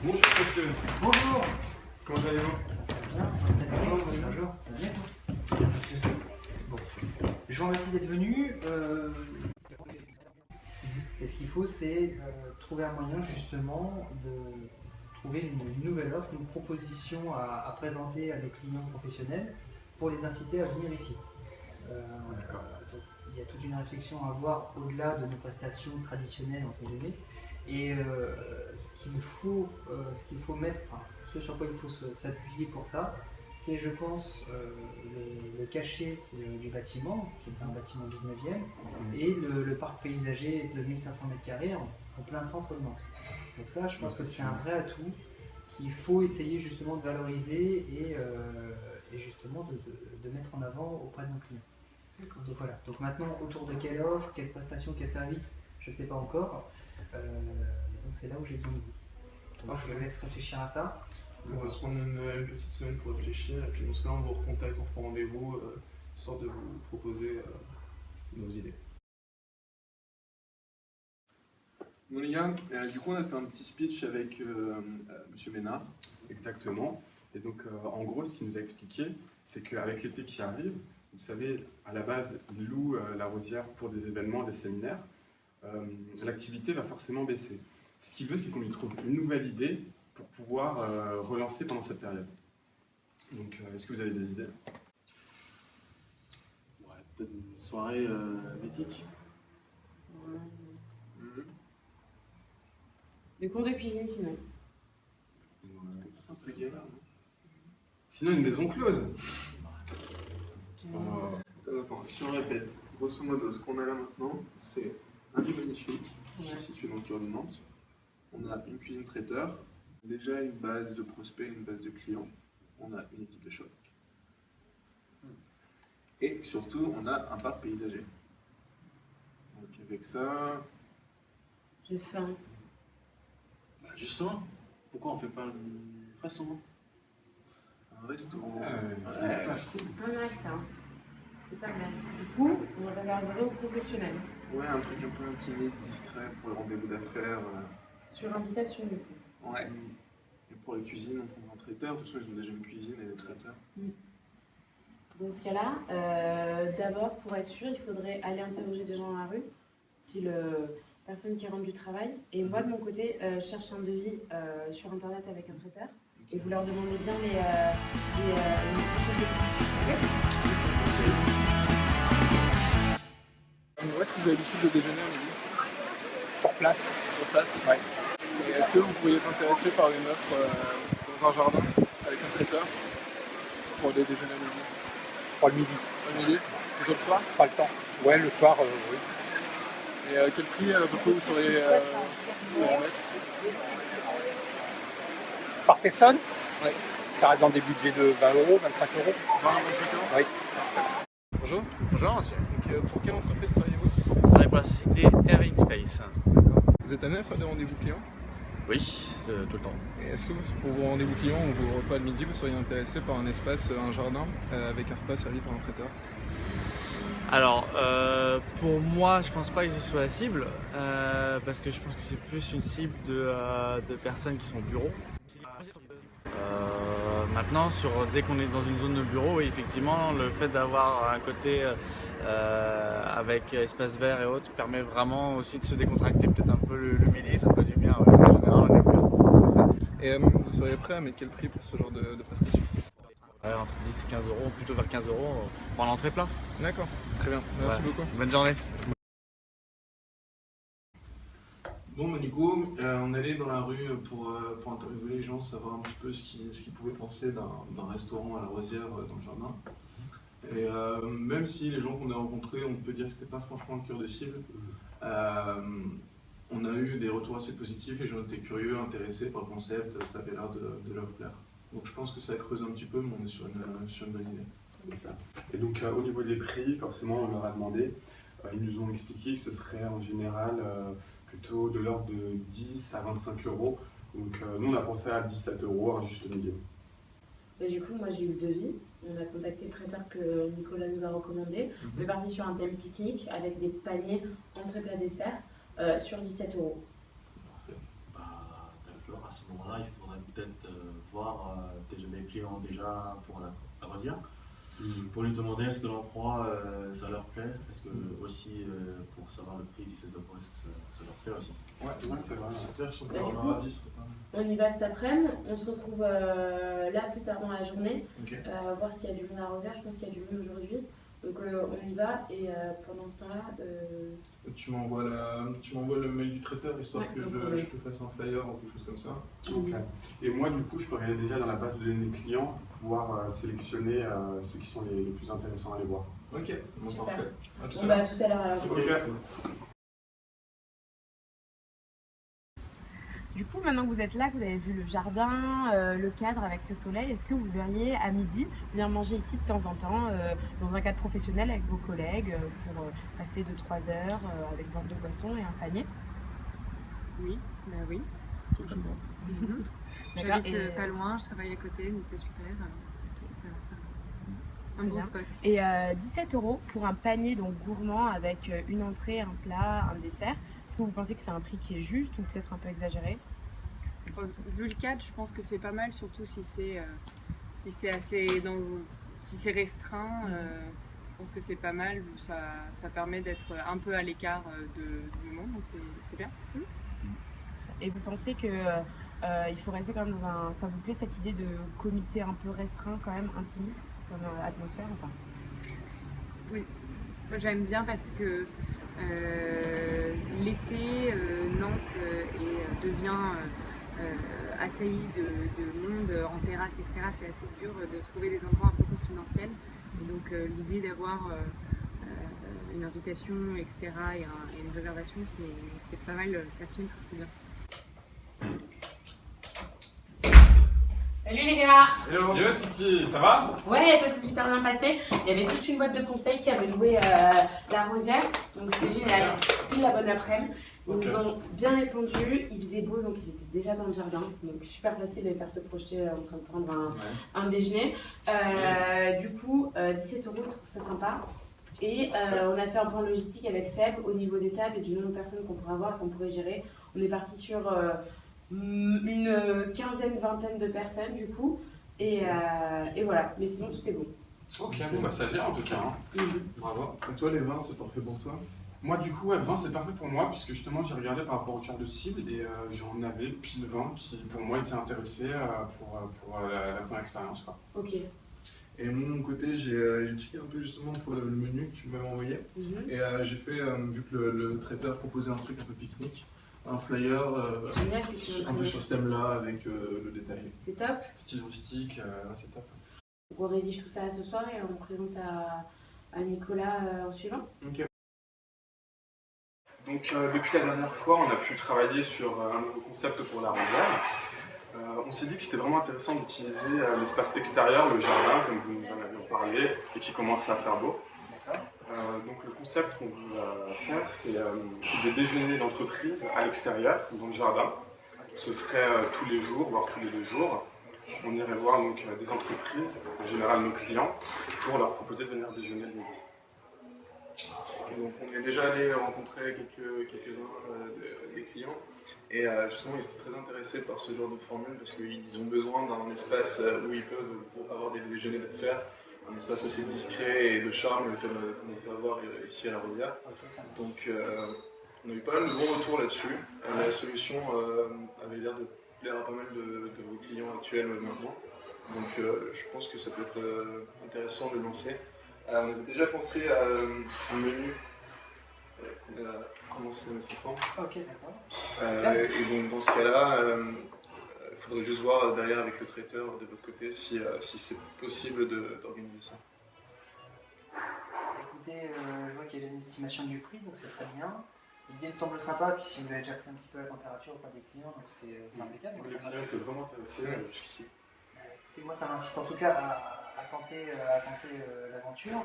Bonjour monsieur. Bonjour. Comment allez-vous? Ça va bien? Bonjour. Bonjour. Ça va bien? Merci. Bon. Je vous remercie d'être venu. Et ce qu'il faut, c'est trouver un moyen justement de trouver une nouvelle offre, une proposition à présenter à des clients professionnels pour les inciter à venir ici. Donc, il y a toute une réflexion à avoir au-delà de nos prestations traditionnelles entre guillemets. Et ce qu'il faut mettre, enfin, ce sur quoi il faut s'appuyer pour ça, c'est je pense le cachet du bâtiment, qui est un bâtiment 19e, et le parc paysager de 1500 m² en plein centre de Nantes. Donc ça, je pense que c'est un vrai atout qu'il faut essayer justement de valoriser et justement de mettre en avant auprès de nos clients. Donc voilà. Donc maintenant, autour de quelle offre, quelle prestation, quel service, je ne sais pas encore. Donc c'est là où j'ai besoin de vous. Donc je vous laisse réfléchir à ça. On va se prendre une petite semaine pour réfléchir et puis dans ce cas on vous recontacte, on prend rendez-vous, histoire de vous proposer nos idées. Bon les gars, du coup on a fait un petit speech avec Monsieur Ménard, exactement. Et donc en gros ce qu'il nous a expliqué, c'est qu'avec l'été qui arrive, vous savez, à la base, il loue la Rodière pour des événements, des séminaires. L'activité va forcément baisser. Ce qu'il veut, c'est qu'on lui trouve une nouvelle idée pour pouvoir relancer pendant cette période. Donc, est-ce que vous avez des idées? Ouais, peut-être une soirée mythique. Ouais. Des cours de cuisine sinon. Un peu galère, non? Sinon, une maison close. Attends, si on répète, grosso modo, ce qu'on a là maintenant, c'est un lit magnifique, qui est situé dans le cœur de Nantes. On a une cuisine traiteur, déjà une base de prospects, une base de clients. On a une équipe de choc. Et surtout, on a un parc paysager. Donc avec ça... J'ai faim. Bah, justement, pourquoi on fait pas un restaurant? Un restaurant. Ouais. Pas cool. Un avec ça. C'est pas mal. Du coup, on va réserver aux professionnels. Ouais, un truc un peu intimiste, discret pour le rendez-vous d'affaires. Sur invitation du coup. Ouais. Et pour la cuisine, on prendra un traiteur. De toute façon, ils ont déjà une cuisine et des traiteurs. Dans ce cas-là, d'abord, pour être sûr, il faudrait aller interroger des gens dans la rue, style personne qui rentre du travail. Et moi, de mon côté, je cherche un devis sur Internet avec un traiteur. Et vous leur demandez bien les fourchettes de prix. Où est-ce que vous avez l'habitude de déjeuner au midi? Sur place. Sur place? Ouais. Et est-ce que vous pourriez être intéressé par une offre dans un jardin avec un traiteur pour aller déjeuner au midi? Pas le midi. Au midi? Plutôt le soir? Pas le temps. Ouais, le soir, oui. Et quel prix à peu près vous seriez en mettre? Par personne? Ouais. Ça reste dans des budgets de 20 euros, 25 euros. 20 à 25 euros? Oui. Bonjour. Bonjour monsieur, Donc, pour quelle entreprise travaillez-vous? je travaille pour la société Air Space. Vous êtes amené à faire des rendez-vous clients? Oui, tout le temps. Et est-ce que pour vos rendez-vous clients ou vos repas de midi, vous seriez intéressé par un espace, un jardin, avec un repas servi par un traiteur? Alors, pour moi, je pense pas que je sois la cible, parce que je pense que c'est plus une cible de personnes qui sont au bureau. Maintenant, dès qu'on est dans une zone de bureau, oui, effectivement, le fait d'avoir un côté avec espace vert et autres permet vraiment aussi de se décontracter peut-être un peu le midi, ça ferait du bien. Ouais, en général, on aime bien. Et vous seriez prêt à mettre quel prix pour ce genre de prestation? Ouais, entre 10 et 15 euros, plutôt vers 15 euros pour l'entrée plat. D'accord, très bien, merci beaucoup. Bonne journée. Bon, bah, du coup, on allait dans la rue pour interviewer les gens, savoir un petit peu ce qu'ils pouvaient penser d'un restaurant à la Rosière dans le jardin. Et même si les gens qu'on a rencontrés, on peut dire que c'était pas franchement le cœur de cible, on a eu des retours assez positifs, les gens étaient curieux, intéressés par le concept, ça avait l'air de leur plaire. Donc je pense que ça creuse un petit peu, mais on est sur une bonne idée. C'est ça. Et donc au niveau des prix, forcément on leur a demandé, ils nous ont expliqué que ce serait en général plutôt de l'ordre de 10 à 25 euros. Donc nous on a pensé à 17 euros, un juste milieu. Bah, du coup, moi j'ai eu le devis. On a contacté le traiteur que Nicolas nous a recommandé. On est parti sur un thème pique-nique avec des paniers entrée plat dessert sur 17 euros. Parfait. Bah, d'accord. à ce moment-là, il faudrait peut-être voir les clients déjà pour la rosière. Pour lui demander est-ce que l'emploi ça leur plaît, est-ce que aussi pour savoir le prix 17 €, est-ce que ça leur plaît aussi. Ouais, c'est vrai. C'est clair, si on peut Bah, du avoir coup, un avis, ce serait pas mal. On y va cet après-midi, on se retrouve là plus tard dans la journée, Ok. voir s'il y a du monde à Rosière, je pense qu'il y a du monde aujourd'hui. Donc on y va et pendant ce temps-là, Tu m'envoies le mail du traiteur histoire Ouais, que donc, oui. je te fasse un flyer ou quelque chose comme ça. Ok. Et moi, du coup, je peux regarder déjà dans la base de données clients, pouvoir sélectionner ceux qui sont les plus intéressants à aller voir. Ok, bon, Super. parfait. À tout à on l'heure. va tout à l'heure alors. Ok. Du coup, maintenant que vous êtes là, que vous avez vu le jardin, le cadre avec ce soleil, est-ce que vous verriez à midi venir manger ici de temps en temps, dans un cadre professionnel avec vos collègues, pour rester 2-3 heures avec vente de poissons et un panier? Oui, bah oui. Totalement. D'accord, J'habite et- pas loin, je travaille à côté, donc c'est super. Ça va. Un Très bon bien. spot. Et 17 € pour un panier donc gourmand avec une entrée, un plat, un dessert. Est-ce que vous pensez que c'est un prix qui est juste ou peut-être un peu exagéré? Vu le cadre, je pense que c'est pas mal, surtout si c'est si c'est restreint. Je pense que c'est pas mal, ça permet d'être un peu à l'écart du monde, donc c'est bien. Et vous pensez que il faut rester quand même dans un... Ça vous plaît cette idée de comité un peu restreint quand même, intimiste comme atmosphère ou pas? Moi, j'aime bien parce que l'été, Nantes devient assaillie de monde en terrasse, etc. C'est assez dur de trouver des endroits un peu confidentiels. Et donc l'idée d'avoir une invitation, etc. et une réservation, c'est pas mal, ça filtre, c'est bien. Salut les gars! Hello. Yo City, ça va? Ouais, ça s'est super bien passé. Il y avait toute une boîte de conseils qui avait loué la Rosière, donc c'était génial. Pile la bonne après-midi. Ils nous ont bien répondu, il faisait beau donc ils étaient déjà dans le jardin, donc super facile de les faire se projeter en train de prendre un déjeuner. Du coup, 17 €, je trouve ça sympa. Et on a fait un point logistique avec Seb au niveau des tables et du nombre de personnes qu'on pourrait avoir, qu'on pourrait gérer. On est parti sur une quinzaine, vingtaine de personnes du coup. Et voilà, mais sinon tout est bon. Ok, bon bah ça gère en tout cas. Hein. Bravo. Et toi, les vins, c'est parfait pour toi? Moi, du coup, ouais, 20 c'est parfait pour moi, puisque justement j'ai regardé par rapport au cœur de cible et j'en avais pile 20 qui pour moi étaient intéressés pour la première expérience. Quoi. Ok. Et de mon côté, j'ai checké un peu justement pour le menu que tu m'avais envoyé. Et j'ai fait, vu que le traiteur proposait un truc un peu pique-nique, un flyer Génial que tu un peu sur ce thème-là avec le détail. C'est top. Style rustique, c'est top. On rédige tout ça ce soir et on présente à Nicolas en suivant. Ok. Donc depuis la dernière fois, on a pu travailler sur un nouveau concept pour la Rosière. On s'est dit que c'était vraiment intéressant d'utiliser l'espace extérieur, le jardin, comme vous nous en aviez parlé, et qui commence à faire beau. Donc le concept qu'on va faire, c'est des déjeuners d'entreprise à l'extérieur, dans le jardin. Ce serait tous les jours, voire tous les 2 jours. On irait voir donc, des entreprises, en général nos clients, pour leur proposer de venir déjeuner le midi. Donc on est déjà allé rencontrer quelques-uns des clients et justement ils sont très intéressés par ce genre de formule parce qu'ils ont besoin d'un espace où ils peuvent avoir des déjeuners d'affaires, un espace assez discret et de charme comme on peut avoir ici à la Rosière. Donc on a eu pas mal de bons retours là-dessus. La solution avait l'air de plaire à pas mal de vos clients actuels maintenant. Donc je pense que ça peut être intéressant de le lancer. On avait déjà pensé à un menu qu'on a commencé à mettre en forme. Ok, d'accord. Et donc dans ce cas-là, il faudrait juste voir derrière avec le traiteur de votre côté si c'est possible d'organiser ça. Écoutez, je vois qu'il y a déjà une estimation du prix, donc c'est très bien. L'idée me semble sympa, puis si vous avez déjà pris un petit peu la température auprès des clients, donc c'est impeccable. Le client était vraiment intéressé jusqu'ici. Et moi, ça m'incite en tout cas à tenter l'aventure.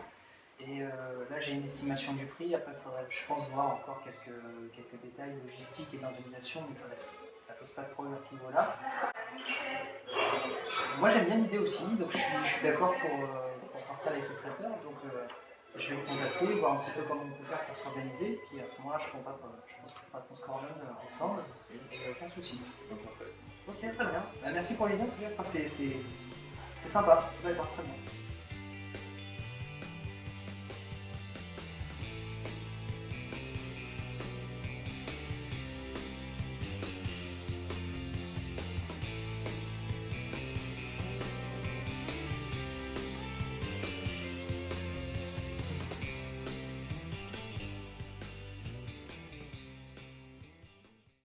Et là, j'ai une estimation du prix. Après, il faudrait, je pense, voir encore quelques détails logistiques et d'organisation, mais ça ne pose pas de problème à ce niveau-là. Moi, j'aime bien l'idée aussi, donc je suis d'accord pour faire ça avec le traiteur. Donc, je vais le contacter, voir un petit peu comment on peut faire pour s'organiser. Puis à ce moment-là, je pense qu'il faudra qu'on se coordonne ensemble. Et aucun souci. Parfait. Ok, très bien. Merci pour les notes, c'est sympa. D'accord, très bien.